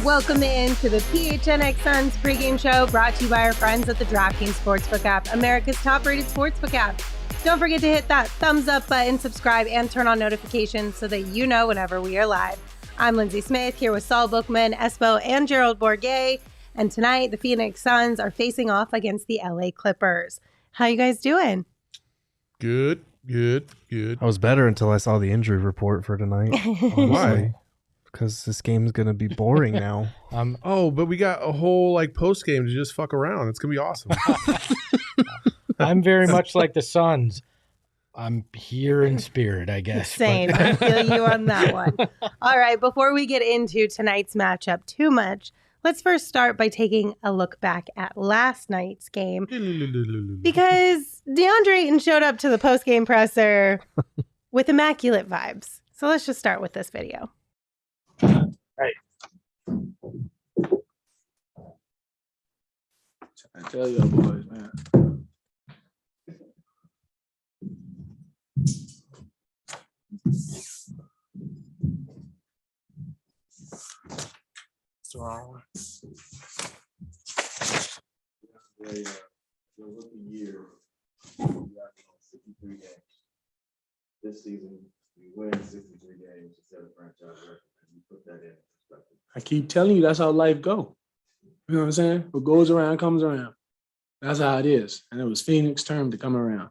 Welcome in to the PHNX Suns pregame show brought to you by our friends at the DraftKings Sportsbook app, America's top-rated sportsbook app. Don't forget to hit that thumbs up button, subscribe, and turn on notifications so that you know whenever we are live. I'm Lindsey Smith here with Saul Bookman, Espo, and Gerald Bourguet. And tonight, the Phoenix Suns are facing off against the LA Clippers. How you guys doing? Good. I was better until I saw the injury report for tonight. Why? Because this game's going to be boring now. But we got a whole post game to just fuck around. It's going to be awesome. I'm very much like the Suns. I'm here in spirit, I guess. Same. I feel you on that one. All right. Before we get into tonight's matchup too much, let's first start by taking a look back at last night's game. Because DeAndre Ayton showed up to the post-game presser with immaculate vibes. So let's just start with this video. Right. I tell y'all boys, man. What's wrong? Your rookie year, you got 63 games. This season, we win 63 games instead of franchise record. You put that in perspective. I keep telling you, that's how life go. You know what I'm saying? What goes around comes around. That's how it is. And it was Phoenix' term to come around.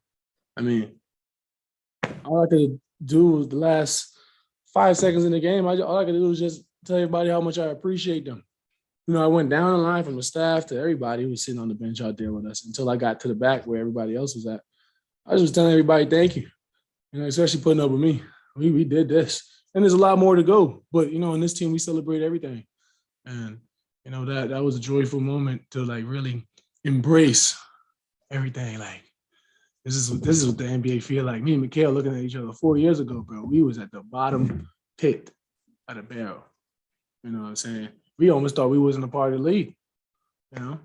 I mean, all I could do was the last 5 seconds in the game, all I could do was just tell everybody how much I appreciate them. You know, I went down the line from the staff to everybody who was sitting on the bench out there with us until I got to the back where everybody else was at. I was just telling everybody thank you. You know, especially putting up with me. We did this. And there's a lot more to go. But, you know, in this team, we celebrate everything. And, you know, that was a joyful moment to, really embrace everything. This is what the NBA feel like. Me and Mikhail looking at each other 4 years ago, bro. We was at the bottom pit of the barrel. You know what I'm saying? We almost thought we wasn't a part of the league. You know?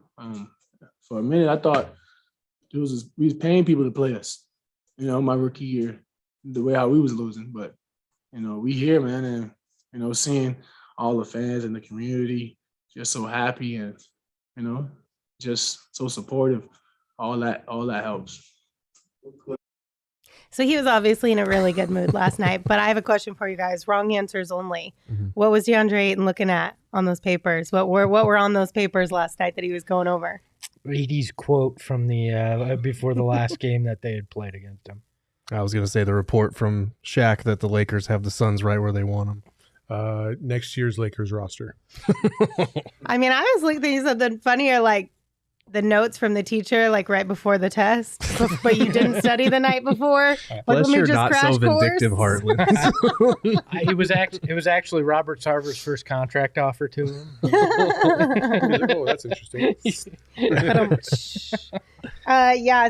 For a minute, I thought we was paying people to play us. You know, my rookie year, the way how we was losing. But, you know, we here, man, and, you know, seeing all the fans and the community just so happy and, you know, just so supportive, all that helps. So he was obviously in a really good mood last night, but I have a question for you guys. Wrong answers only. Mm-hmm. What was DeAndre Ayton looking at on those papers? What were on those papers last night that he was going over? Edie's quote from the before the last game that they had played against him. I was going to say the report from Shaq that the Lakers have the Suns right where they want them. Next year's Lakers roster. I mean, I was thinking something funnier, like the notes from the teacher, right before the test, but you didn't study the night before. Bless your not so vindictive heart, Liz. It was actually Robert Sarver's first contract offer to him. Oh, that's interesting.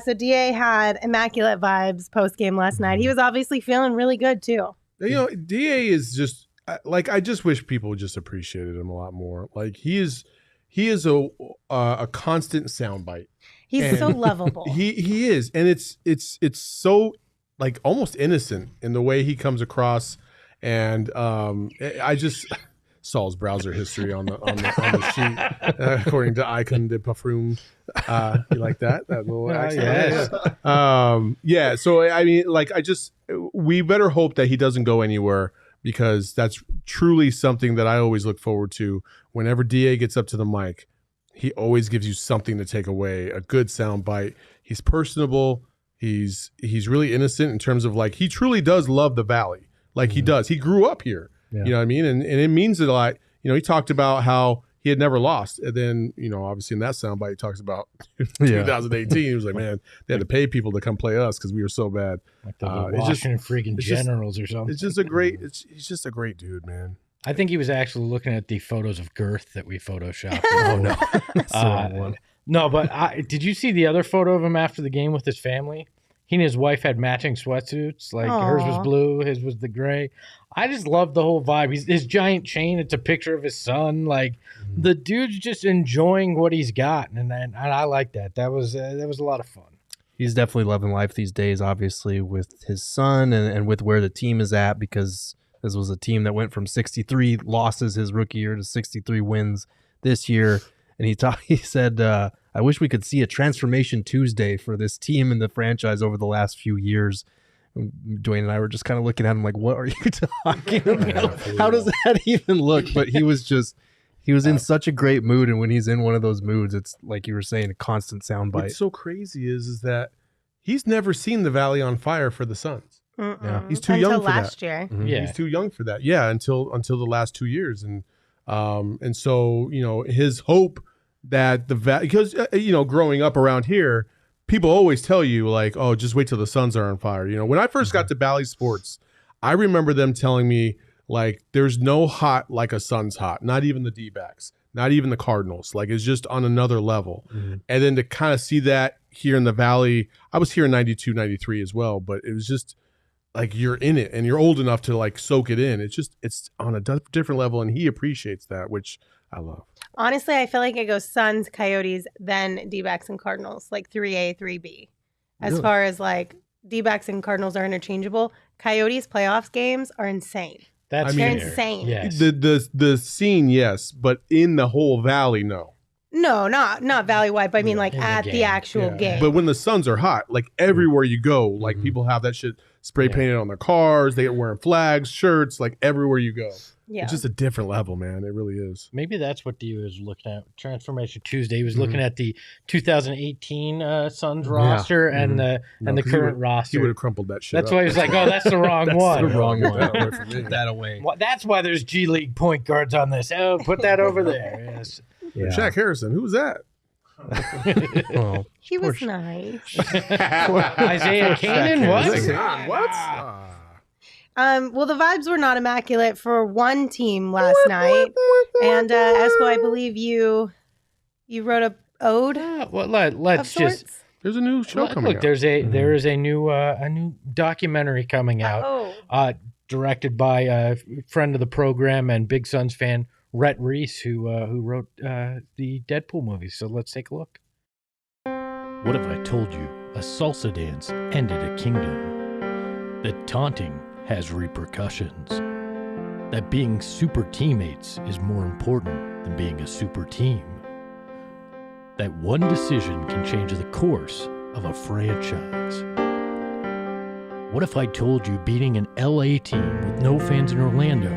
So DA had immaculate vibes post game last night. He was obviously feeling really good too. You know, DA is just I just wish people just appreciated him a lot more. He is a constant soundbite. He's so lovable. He is, and it's so almost innocent in the way he comes across. And I just Saul's browser history on the sheet, according to Icon de Parfum. You like that little accent? Yeah. So I mean, we better hope that he doesn't go anywhere, because that's truly something that I always look forward to. Whenever DA gets up to the mic, he always gives you something to take away, a good sound bite. He's personable. He's really innocent in terms of he truly does love the Valley. He does. He grew up here. Yeah. You know what I mean? And it means a lot. You know, he talked about how he had never lost. And then, you know, obviously in that soundbite, he talks about 2018. He was like, man, they had to pay people to come play us because we were so bad. Like the Washington freaking Generals or something. It's just a great, he's just a great dude, man. I think he was actually looking at the photos of girth that we photoshopped. Oh, no. That's the wrong one. No, but did you see the other photo of him after the game with his family? He and his wife had matching sweatsuits. Hers was blue, his was the gray. I just love the whole vibe. His giant chain, it's a picture of his son. The dude's just enjoying what he's got, and I like that. That was a lot of fun. He's definitely loving life these days, obviously, with his son and with where the team is at, because This was a team that went from 63 losses his rookie year to 63 wins this year. And he said, I wish we could see a transformation Tuesday for this team and the franchise over the last few years. Dwayne and I were just kind of looking at him like, what are you talking about? How does that even look? But he was in such a great mood. And when he's in one of those moods, it's like you were saying, a constant soundbite. What's so crazy is that he's never seen the Valley on fire for the Suns. Yeah. He's too young for last that. year. Mhm. Yeah. He's too young for that. Yeah, until the last 2 years. And so, his hope that because growing up around here, people always tell you like, oh, just wait till the Suns are on fire. When I first got to Bally Sports, I remember them telling me like, there's no hot like a Suns hot, not even the D-backs, not even the Cardinals. Like, it's just on another level. Mm-hmm. And then to kind of see that here in the Valley, I was here in 92, 93 as well, but it was just like, you're in it and you're old enough to like soak it in. It's on a different level, and he appreciates that, which I love. Honestly, I feel like it goes Suns, Coyotes, then D-backs and Cardinals, like 3A, 3B. As Really? far as like D-backs and Cardinals are interchangeable, Coyotes playoffs games are insane. That's They're fair. insane. Yes. The scene, yes, but in the whole Valley, no. No, not valley-wide, but I mean like in the at the game. actual Yeah. game. But when the Suns are hot, like everywhere you go, like people have that shit spray painted on their cars. They are wearing flags, shirts, like everywhere you go. yeah. It's just a different level, man. It really is. Maybe that's what D was looking at. Transformation Tuesday. He was looking at the 2018 Suns roster and the current He roster. would have crumpled that shit. That's up. why he was like, "Oh, that's the wrong That's one." the wrong one. That Away from me. Take that away. Well, that's why there's G League point guards on this. Oh, put that over there. Yes. Yeah. Shaq Harrison, who was that? Well, he was nice. Isaiah Canaan. What? What? Well, the vibes were not immaculate for one team last night. And Espo, I believe you wrote a ode Well, of let's just sorts. There's a new show coming look. out. There is a new documentary coming out. Oh, Directed by a friend of the program and big Suns fan, Rhett Reese, who wrote the Deadpool movies. So let's take a look. What if I told you a salsa dance ended a kingdom? That taunting has repercussions? That being super teammates is more important than being a super team? That one decision can change the course of a franchise? What if I told you beating an LA team with no fans in Orlando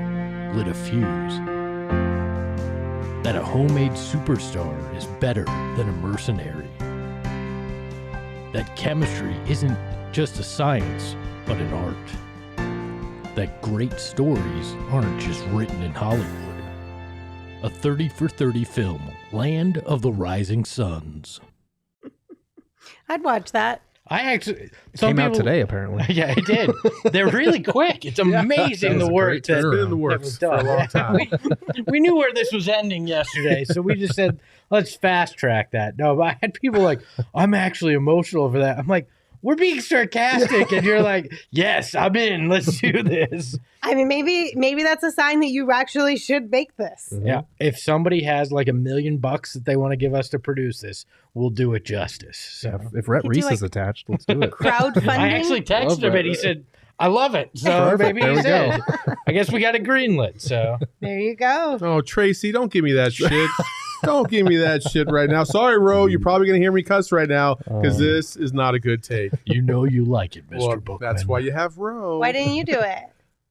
lit a fuse? That a homemade superstar is better than a mercenary? That chemistry isn't just a science, but an art? That great stories aren't just written in Hollywood? A 30 for 30 film, Land of the Rising Suns. I'd watch that. I actually came out today, apparently. Yeah, it did. They're really quick. It's amazing That was the a work great that It's been in the that works was for a done. long time. we knew where this was ending yesterday, so we just said, let's fast track that. No, but I had people like, I'm actually emotional over that. I'm like, we're being sarcastic, and you're like, yes, I'm in. Let's do this. I mean, maybe that's a sign that you actually should make this. Yeah. If somebody has like $1 million that they want to give us to produce this, we'll do it justice. So If Rhett Could you, Reese like, is attached, let's do it. Crowdfunding. I actually texted Love him that. and he said, I love it. So Perfect. maybe There he we said. I guess we got it greenlit. So There you go. Oh, Tracy, don't give me that shit. Don't give me that shit right now. Sorry, Ro. You're probably going to hear me cuss right now because this is not a good take. you know you like it, Mr. Well, Bookman. that's why you have Ro. Why didn't you do it?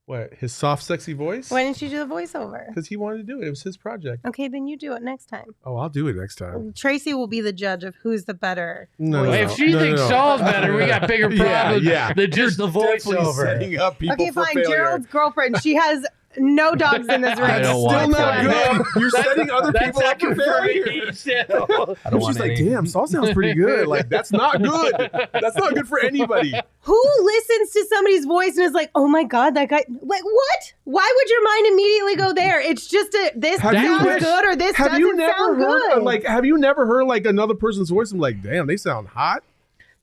What? His soft, sexy voice? Why didn't you do the voiceover? Because he wanted to do it. It was his project. Okay, then you do it next time. Oh, I'll do it next time. Tracy will be the judge of who's the better. No, voice no, If she no, thinks no. Saul's better, we got bigger problems than just the Definitely voiceover. setting up people Okay, for fine. failure. Gerald's girlfriend. She has no dogs in this I race. don't Still want not to. good. You're setting other That's people up for failure. I don't She's want like, any. damn, Saul sounds pretty good. Like, that's not good. That's not good for anybody. Who listens to somebody's voice and is like, "Oh my god, that guy"? Like, what? Why would your mind immediately go there? It's just this Have you sounds never- good or this Have doesn't you never sound heard good. have you never heard like another person's voice and like, damn, they sound hot?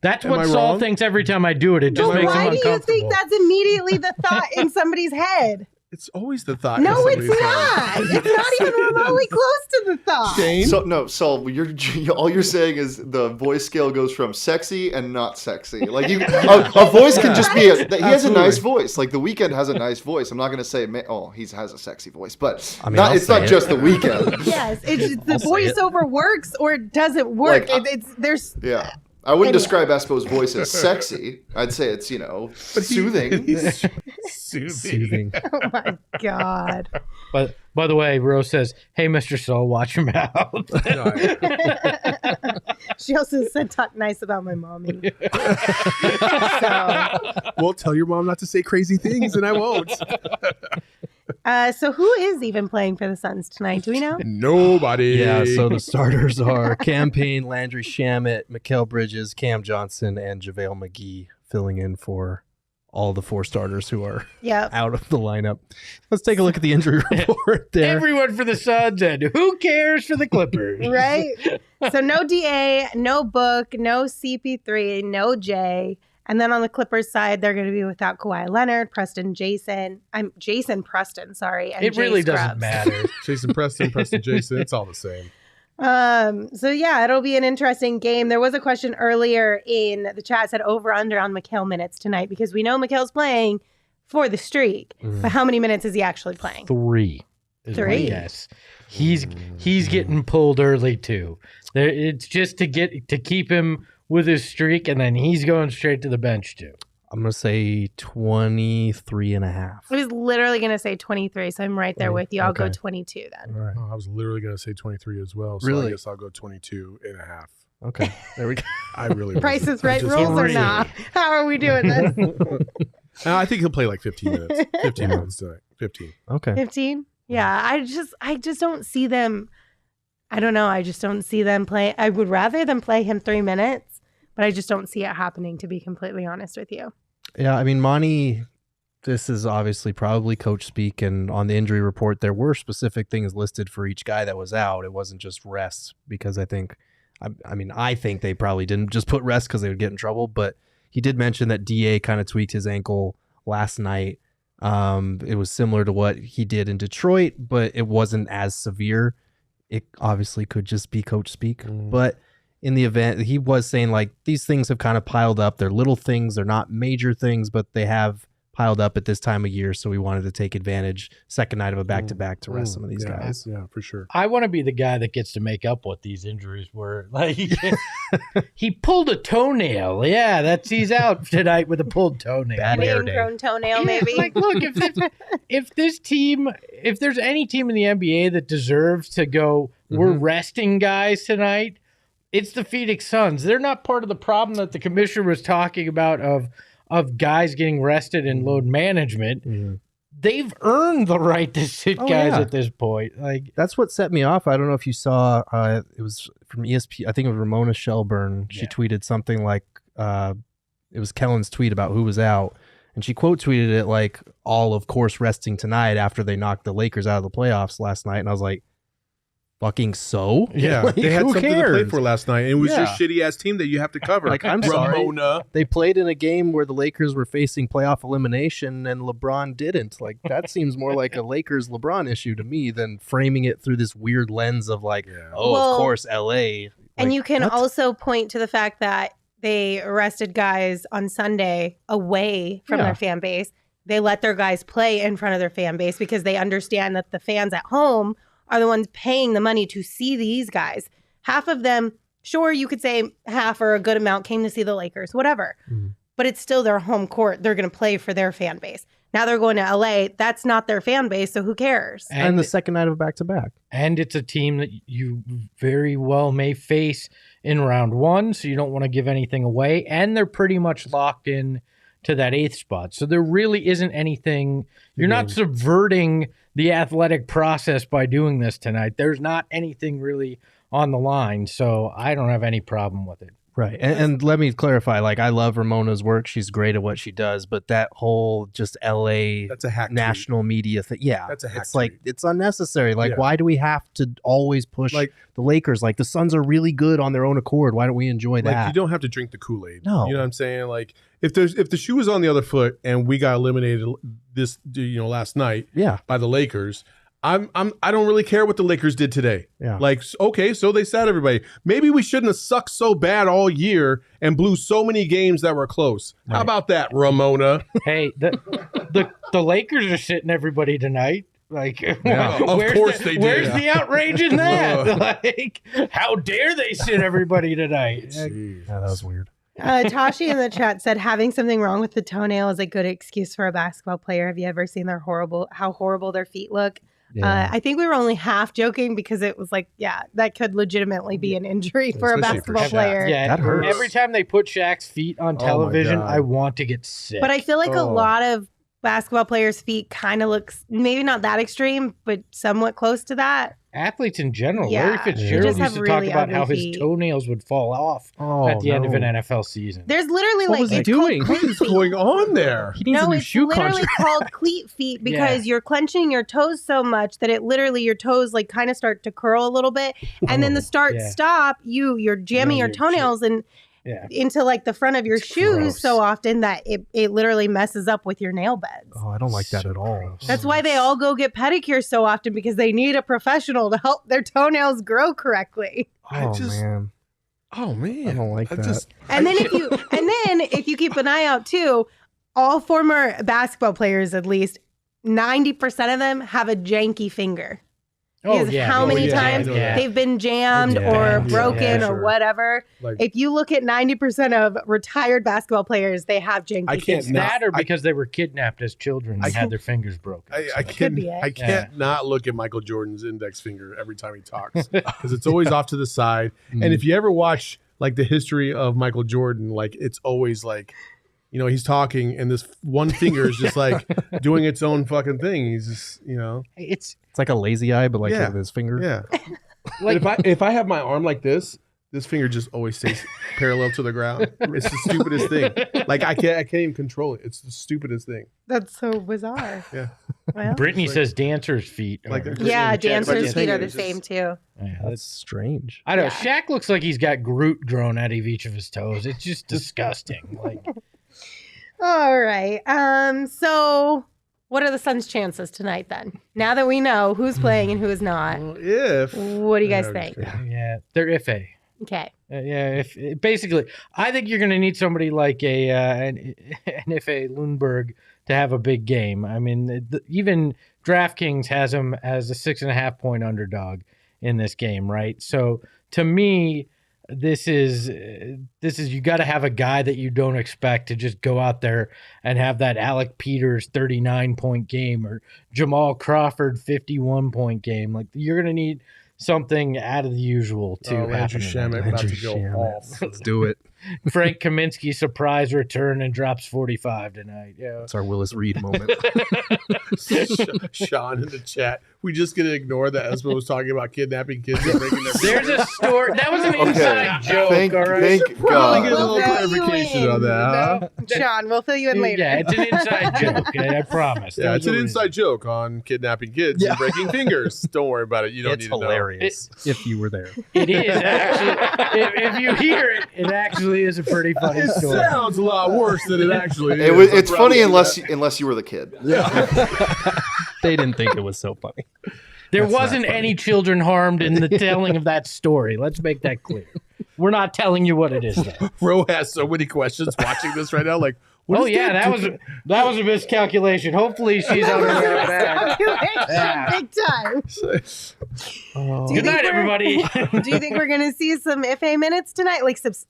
That's Am what I Saul wrong? thinks every time I do it. It just But makes him why do you uncomfortable. think that's immediately the thought in somebody's head? It's always the thought. No, of it's somebody's not. phone. It's not even remotely close to the thought. Shane? So no, Saul, all you're saying is the voice scale goes from sexy and not sexy. Like a voice can just be he has a nice voice. Like The Weeknd has a nice voice. I'm not gonna say he has a sexy voice, but it's not just The Weeknd. Yes, it's the voiceover works or it doesn't work. Like, There's yeah. I wouldn't describe Espo's voice as sexy. I'd say it's soothing. Soothing. oh my god. But by the way, Rose says, "Hey, Mr. Saul, watch your mouth." She also said talk nice about my mommy. Well, tell your mom not to say crazy things, and I won't. So who is even playing for the Suns tonight? Do we know? Nobody. Yeah, so the starters are Cam Payne, Landry Shamet, Mikal Bridges, Cam Johnson, and JaVale McGee filling in for all the 4 starters who are out of the lineup. Let's take a look at the injury report there. Everyone for the Suns, and who cares for the Clippers? Right? So no DA, no Book, no CP3, no J. And then on the Clippers side, they're going to be without Kawhi Leonard, Jason Preston, sorry. And It really Jay doesn't Scrubs. Jason Preston, Jason. It's all the same. So yeah, it'll be an interesting game. There was a question earlier in the chat said over under on Mikal minutes tonight because we know Mikal's playing for the streak, but how many minutes is he actually playing? 3 is my 3? guess. He's getting pulled early too. It's just to keep him with his streak, and then he's going straight to the bench too. I'm going to say 23 and a half. I was literally going to say 23, so I'm right there with you. I'll go Okay. 22 then. All right. I was literally going to say 23 as well. So Really? I guess I'll go 22 and a half. Okay, there we go. I really Price is I right just- rules or not? How are we doing this? I think he'll play like 15 minutes. 15 minutes tonight. 15. Okay. 15? Yeah, I just don't see them. I don't know. I just don't see them play. I would rather them play him 3 minutes, but I just don't see it happening, to be completely honest with you. Yeah, I mean, Monty, this is obviously probably coach speak, and on the injury report, there were specific things listed for each guy that was out. It wasn't just rest, because I think they probably didn't just put rest because they would get in trouble, but he did mention that DA kind of tweaked his ankle last night. It was similar to what he did in Detroit, but it wasn't as severe. It obviously could just be coach speak, but in the event, he was saying like these things have kind of piled up. They're little things. They're not major things, but they have piled up at this time of year. So we wanted to take advantage, second night of a back-to-back, to rest some of these guys. Yeah, for sure. I want to be the guy that gets to make up what these injuries were. Like he pulled a toenail. Yeah, he's out tonight with a pulled toenail. Bad An hair day. ingrown toenail, maybe. Like, look, if there's any team in the NBA that deserves to go, we're resting guys tonight, it's the Phoenix Suns. They're not part of the problem that the commissioner was talking about of guys getting rested in load management. They've earned the right to sit guys at this point. Like, that's what set me off. I don't know if you saw, it was from ESPN. I think it was Ramona Shelburne. She tweeted something like, it was Kellen's tweet about who was out. And she quote tweeted it like, all of course resting tonight after they knocked the Lakers out of the playoffs last night. And I was like, fucking so? Yeah, Like, they had who something cares? to play for last night, and it was your Yeah. shitty ass team that you have to cover. Like, I'm sorry. Ramona. They played in a game where the Lakers were facing playoff elimination and LeBron didn't. Like, that seems more like a Lakers LeBron issue to me than framing it through this weird lens of like, oh, Well, of course, LA. And Like, you can what? also point to the fact that they arrested guys on Sunday away from their fan base. They let their guys play in front of their fan base because they understand that the fans at home are the ones paying the money to see these guys. Half of them, sure, you could say half or a good amount came to see the Lakers, whatever. But it's still their home court. They're going to play for their fan base. Now they're going to LA. That's not their fan base, so who cares? And the second night of a back-to-back. And it's a team that you very well may face in round one, so you don't want to give anything away. And they're pretty much locked in to that 8th spot. So there really isn't anything. You're not subverting the athletic process by doing this tonight. There's not anything really on the line, so I don't have any problem with it. Right. And let me clarify, like, I love Ramona's work. She's great at what she does, but that whole just LA That's a hack national media thing. Yeah. That's a hack It's like, tweet. it's unnecessary. Like, Yeah. why do we have to always push Like- the Lakers? Like, the Suns are really good on their own accord. Why don't we enjoy Like, that? you don't have to drink the Kool-Aid. No. You know what I'm saying? Like, if the shoe was on the other foot and we got eliminated last night Yeah. by the Lakers, I don't really care what the Lakers did today. Yeah. Like, okay, so they sat everybody. Maybe we shouldn't have sucked so bad all year and blew so many games that were close. How Right. about that, Ramona? Hey, the Lakers are sitting everybody tonight. Like, Yeah, of course they did. Where's the outrage in that? Whoa. Like, how dare they sit everybody tonight? Jeez. Yeah, that was weird. Tashi in the chat said having something wrong with the toenail is a good excuse for a basketball player. Have you ever seen how horrible their feet look? Yeah. I think we were only half joking because it was like, yeah, that could legitimately be an injury for a Especially for basketball Shaq. player. Yeah, That hurts. every time they put Shaq's feet on Oh my television, God. I want to get sick. But I feel like a Oh. lot of basketball players' feet kind of looks maybe not that extreme, but somewhat close to that. athletes in general, Yeah, Larry they Fitzgerald just used have to really talk about how ugly his feet. toenails would fall off Oh, at the end of an no. NFL season. There's literally What like was he it's called doing? cleat What is feet. going on there? He needs a No, new it's shoe literally contract. called cleat feet because you're clenching your toes so much that it literally your toes like kind of start to curl a little bit, and then the start yeah. stop you're jamming Yeah, your toenails and Yeah. into like the front of your It's shoes gross. so often that it literally messes up with your nail beds. Oh, I don't like that So at all. gross. That's why they all go get pedicures so often because they need a professional to help their toenails grow correctly. I Oh, just- man. Oh man, I don't like that. And then if you keep an eye out too, all former basketball players, at least 90% of them have a janky finger. Because how many times they've been jammed Yeah. or broken Yeah, or sure. whatever. Like, If you look at 90% of retired basketball players, they have janky I can't fingers. not- That or because they were kidnapped as children I and had can't- their fingers broken. I Could can't be it. I can't not look at Michael Jordan's index finger every time he talks because it's always off to the side. And if you ever watch like the history of Michael Jordan, like it's always like, you know, he's talking and this one finger is just like doing its own fucking thing. He's just, you know, It's It's like a lazy eye, but like Yeah. with his finger. yeah. Like if I have my arm like this finger just always stays parallel to the ground. It's the stupidest thing. Like I can't even control it. It's the stupidest thing. That's so bizarre. Yeah. Well, Brittany says dancers' feet. Like are- they're yeah, in the chat, dancers' just feet are hanging, the it's same just- too. Yeah, That's that's, strange. I know. Yeah. Shaq looks like he's got Groot grown out of each of his toes. It's just disgusting. Like, All right. So what are the Suns' chances tonight then? Now that we know who's playing and who is not, Well, if what do you guys Yeah, think? yeah, they're iffy. Okay. Yeah, if basically, I think you're going to need somebody like an Ife Lundberg to have a big game. I mean, even DraftKings has him as a 6.5 point underdog in this game, right? So to me, this is you got to have a guy that you don't expect to just go out there and have that Alec Peters 39 point game or Jamal Crawford 51 point game. Like you're going to need something out of the usual to Andrew happen. Shamet about Andrew to go Shamet. off. Let's do it. Frank Kaminsky surprise return and drops 45 tonight. Yeah. It's our Willis Reed moment. Sean in the chat. We just gonna ignore that Espo was talking about kidnapping kids and breaking their There's a story. That was an inside joke. Thank, all right. thank Probably God. get a little We'll fill you clarification in. on that, huh? Sean, we'll fill you in later. Yeah, it's an inside joke. I promise. Yeah, it's There's an a inside joke on kidnapping kids and breaking fingers. Don't worry about it. You don't It's need to know. hilarious if you were there. reason. It is actually. If you hear it, it actually is a pretty funny It story. sounds a lot worse than it actually It is. was, I'm it's proud funny of that. unless you were the kid. They didn't think it was so funny. There That's not wasn't funny. any children harmed in the telling of that story. Let's make that clear. We're not telling you what it is, though. Ro has so many questions watching this right now. Like, what Oh is yeah, that was a miscalculation. Hopefully she's on her way back. Yeah. Big time. Oh. Do you Good night, think we're- everybody. Do you think we're going to see some FA minutes tonight?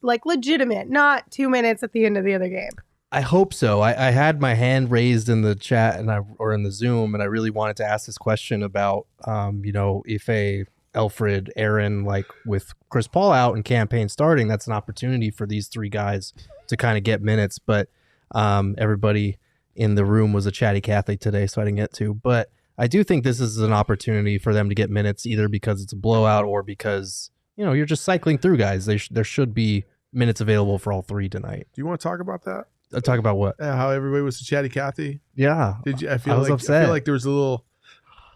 Like legitimate, not 2 minutes at the end of the other game. I hope so. I had my hand raised in the chat or in the Zoom, and I really wanted to ask this question about, Ife, Alfred, Aaron, like with Chris Paul out and campaign starting, that's an opportunity for these three guys to kind of get minutes. But everybody in the room was a chatty Cathy today, so I didn't get to. But I do think this is an opportunity for them to get minutes, either because it's a blowout or because, you're just cycling through guys. There should be minutes available for all three tonight. Do you want to talk about that? Talk about what? How everybody was chatty Cathy? Yeah. Did you? I was upset. I feel like there was a little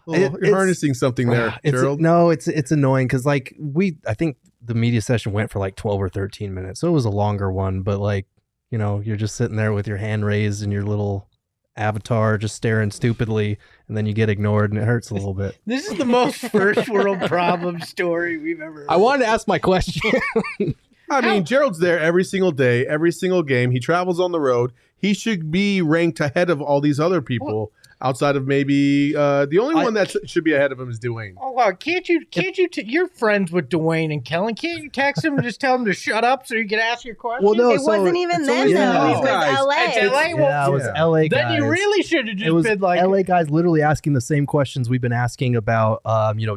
you're harnessing something there, Gerald. It's annoying because I think the media session went for like 12 or 13 minutes, so it was a longer one. But like, you're just sitting there with your hand raised and your little avatar just staring stupidly, and then you get ignored, and it hurts a little bit. This is the most first world problem story we've ever heard. I wanted to ask my question. I mean, Gerald's there every single day, every single game. He travels on the road. He should be ranked ahead of all these other people. Outside of maybe the only one that should be ahead of him is Dwayne. Oh wow! Can't you? You're friends with Dwayne and Kellen. Can't you text him and just tell him to shut up so you can ask your question? Well, no, it wasn't even them. Yeah. It was LA. It's LA. Yeah, it was LA guys. Then you really should have just been like LA guys literally asking the same questions we've been asking about,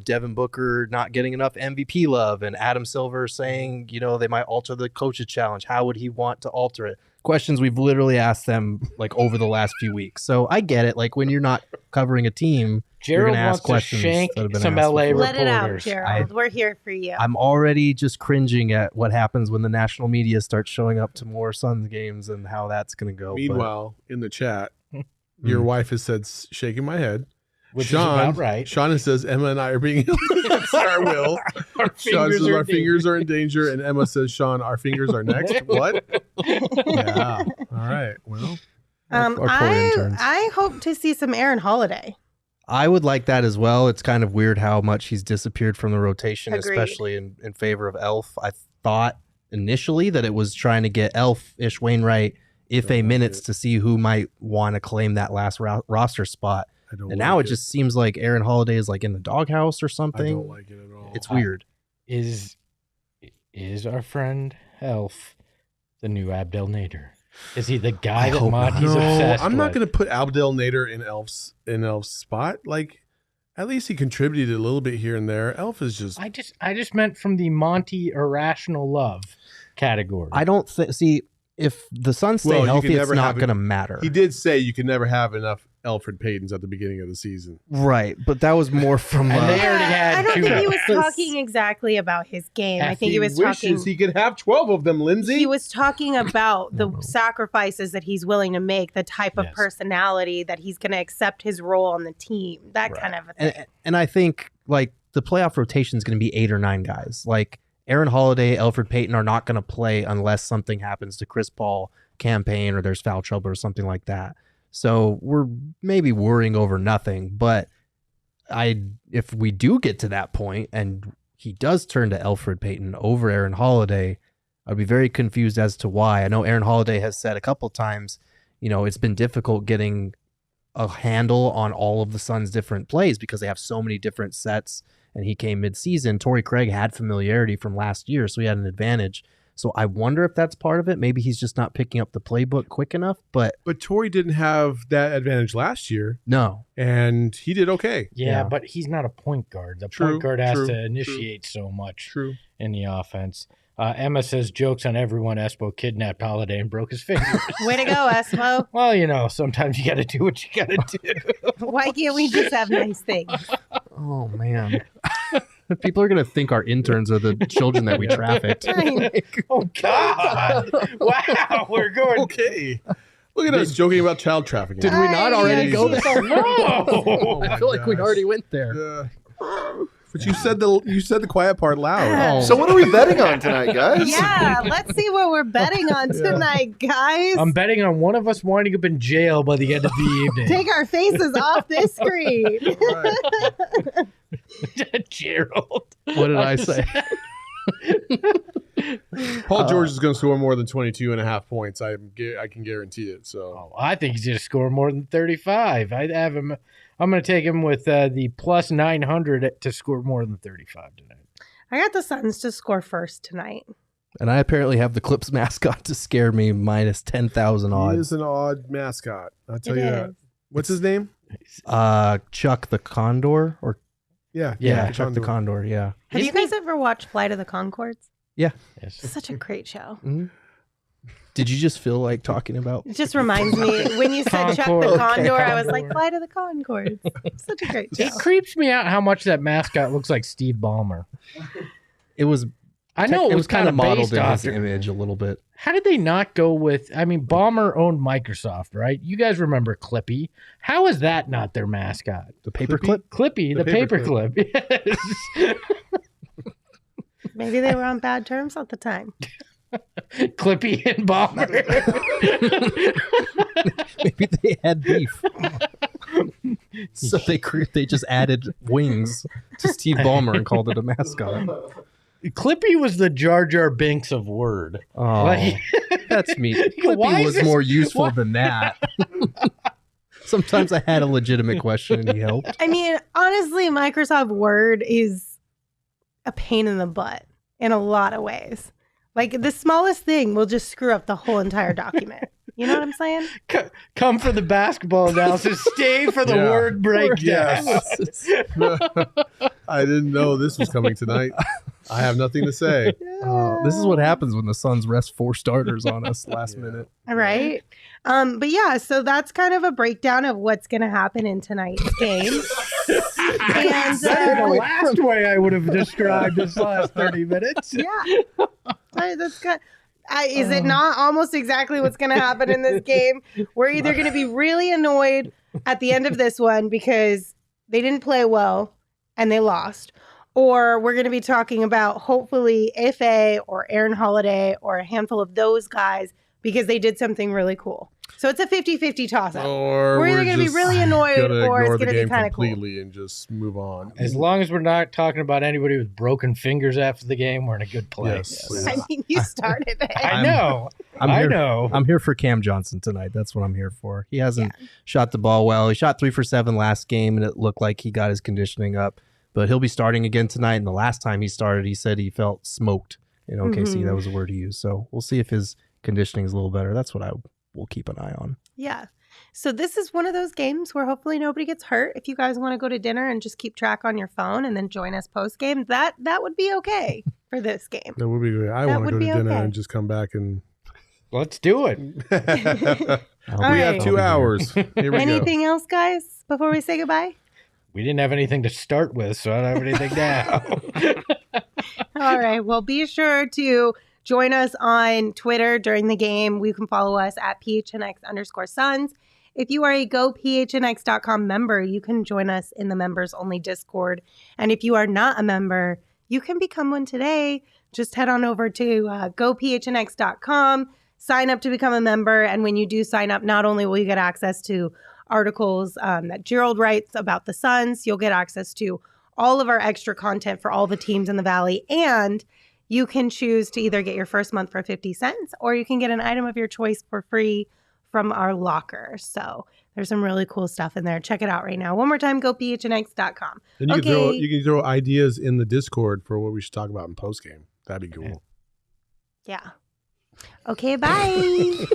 Devin Booker not getting enough MVP love, and Adam Silver saying, they might alter the coaches challenge. How would he want to alter it? Questions we've literally asked them like over the last few weeks. So I get it. Like when you're not covering a team, you're Gerald going to ask wants to questions shank that have been some asked LA before. Let it out, reporters. Gerald. We're here for you. I'm already just cringing at what happens when the national media starts showing up to more Suns games and how that's going to go. Meanwhile, in the chat, your wife has said, shaking my head. Which Sean, is about right. Sean says Emma and I are being against our will. Sean says our fingers are in danger, and Emma says, Sean, our fingers are next. What? Yeah. All right. Well, our poor interns. I hope to see some Aaron Holiday. I would like that as well. It's kind of weird how much he's disappeared from the rotation, Agreed. especially in favor of Elf. I thought initially that it was trying to get Elf-ish Wainwright minutes to see who might want to claim that last roster spot. And now it just seems like Aaron Holiday is like in the doghouse or something. I don't like it at all. It's weird. Is our friend Elf the new Abdel Nader? Is he the guy that Monty's obsessed I'm not with? going to put Abdel Nader in Elf's spot. Like, at least he contributed a little bit here and there. Elf is just. I just meant from the Monty irrational love category. I don't see if the Suns stay healthy, it's not going to matter. He did say you can never have enough Alfred Paytons at the beginning of the season. Right, but that was more from. And they already had I don't two. think he was talking exactly about his game. I think he was talking. He could have 12 of them, Lindsay. He was talking about the sacrifices that he's willing to make, the type of personality that he's going to accept his role on the team, that kind of a thing. And I think like the playoff rotation is going to be 8 or 9 guys. Like Aaron Holiday, Elfrid Payton are not going to play unless something happens to Chris Paul campaign or there's foul trouble or something like that. So we're maybe worrying over nothing, but if we do get to that point and he does turn to Elfrid Payton over Aaron Holiday, I'd be very confused as to why. I know Aaron Holiday has said a couple times, it's been difficult getting a handle on all of the Suns' different plays because they have so many different sets, and he came mid-season. Torrey Craig had familiarity from last year, so he had an advantage. So I wonder if that's part of it. Maybe he's just not picking up the playbook quick enough. But Torrey didn't have that advantage last year. No. And he did okay. Yeah, but he's not a point guard. The point guard has to initiate so much in the offense. Emma says, jokes on everyone. Espo kidnapped Holiday and broke his finger. Way to go, Espo. Well, sometimes you got to do what you got to do. Why can't we just have nice things? Oh, man. People are going to think our interns are the children that we trafficked. Oh, God. Wow, we're going. Okay. Look at us joking about child trafficking. Did we not already go there? No. Oh I feel like we already went there. But you said the quiet part loud. So what are we betting on tonight, guys? Yeah, let's see what we're betting on tonight, guys. I'm betting on one of us winding up in jail by the end of the evening. Take our faces off this screen. Gerald. What did I say? Paul George is going to score more than 22.5 points. I can guarantee it. So I think he's going to score more than 35. I'd have him. I'm going to take him with the plus 900 to score more than 35 tonight. I got the Suns to score first tonight. And I apparently have the Clips mascot to scare me minus 10,000 odds. He is an odd mascot. I'll tell you that. What's his name? Chuck the Condor or Yeah, Chuck the Condor. Yeah. Have you guys ever watched Flight of the Conchords? Yeah. It's such a great show. Mm-hmm. Did you just feel like talking about? It just reminds me when you said Chuck the Condor, I was like Flight of the Conchords. Such a great show. It creeps me out how much that mascot looks like Steve Ballmer. It was I know it was kind of modeled based in off his image a little bit. How did they not go with? I mean, Ballmer owned Microsoft, right? You guys remember Clippy? How is that not their mascot? The paperclip? Clippy, the paperclip. Yes. Maybe they were on bad terms at the time. Clippy and Ballmer. Maybe they had beef. So they just added wings to Steve Ballmer and called it a mascot. Clippy was the Jar Jar Binks of Word. Oh, Like- that's me. Why Clippy is was this- more useful why- than that. Sometimes I had a legitimate question and he helped. I mean, honestly, Microsoft Word is a pain in the butt in a lot of ways. Like the smallest thing will just screw up the whole entire document. You know what I'm saying? Come for the basketball analysis. Stay for the Yeah. word breakdown. Yes. I didn't know this was coming tonight. I have nothing to say. This is what happens when the Suns rest 4 starters on us last minute. All right. But yeah, so that's kind of a breakdown of what's going to happen in tonight's game. And The last way I would have described this last 30 minutes. yeah, that's good. Is it not almost exactly what's going to happen in this game? We're either going to be really annoyed at the end of this one because they didn't play well and they lost, or we're going to be talking about hopefully Ife or Aaron Holiday or a handful of those guys because they did something really cool. So it's a 50-50 toss-up. Or We're either going to be just really annoyed gonna or it's ignore the going to be game kind of cool. completely and just move on. As long as we're not talking about anybody with broken fingers after the game, we're in a good place. Yes, please. I mean, you started it. I know. I know. I'm here for Cam Johnson tonight. That's what I'm here for. He hasn't shot the ball well. He shot 3 for 7 last game, and it looked like he got his conditioning up. But he'll be starting again tonight. And the last time he started, he said he felt smoked in OKC. That was the word he used. So we'll see if his conditioning is a little better. That's what I will keep an eye on. Yeah. So this is one of those games where hopefully nobody gets hurt. If you guys want to go to dinner and just keep track on your phone and then join us post game, that would be okay for this game. That would be good. I That want to would go to be dinner okay. and just come back and Let's do it. we right. have 2 hours. Here we go. Anything else, guys, before we say goodbye? We didn't have anything to start with, so I don't have anything now. All right. Well, be sure to join us on Twitter during the game. You can follow us at PHNX_Suns. If you are a GoPHNX.com member, you can join us in the members only Discord. And if you are not a member, you can become one today. Just head on over to GoPHNX.com, sign up to become a member. And when you do sign up, not only will you get access to articles that Gerald writes about the Suns, you'll get access to all of our extra content for all the teams in the Valley. And you can choose to either get your first month for 50 cents or you can get an item of your choice for free from our locker. So there's some really cool stuff in there. Check it out right now. One more time, GoPHNX.com. And you can throw ideas in the Discord for what we should talk about in post game. That'd be cool. Yeah. Okay, bye.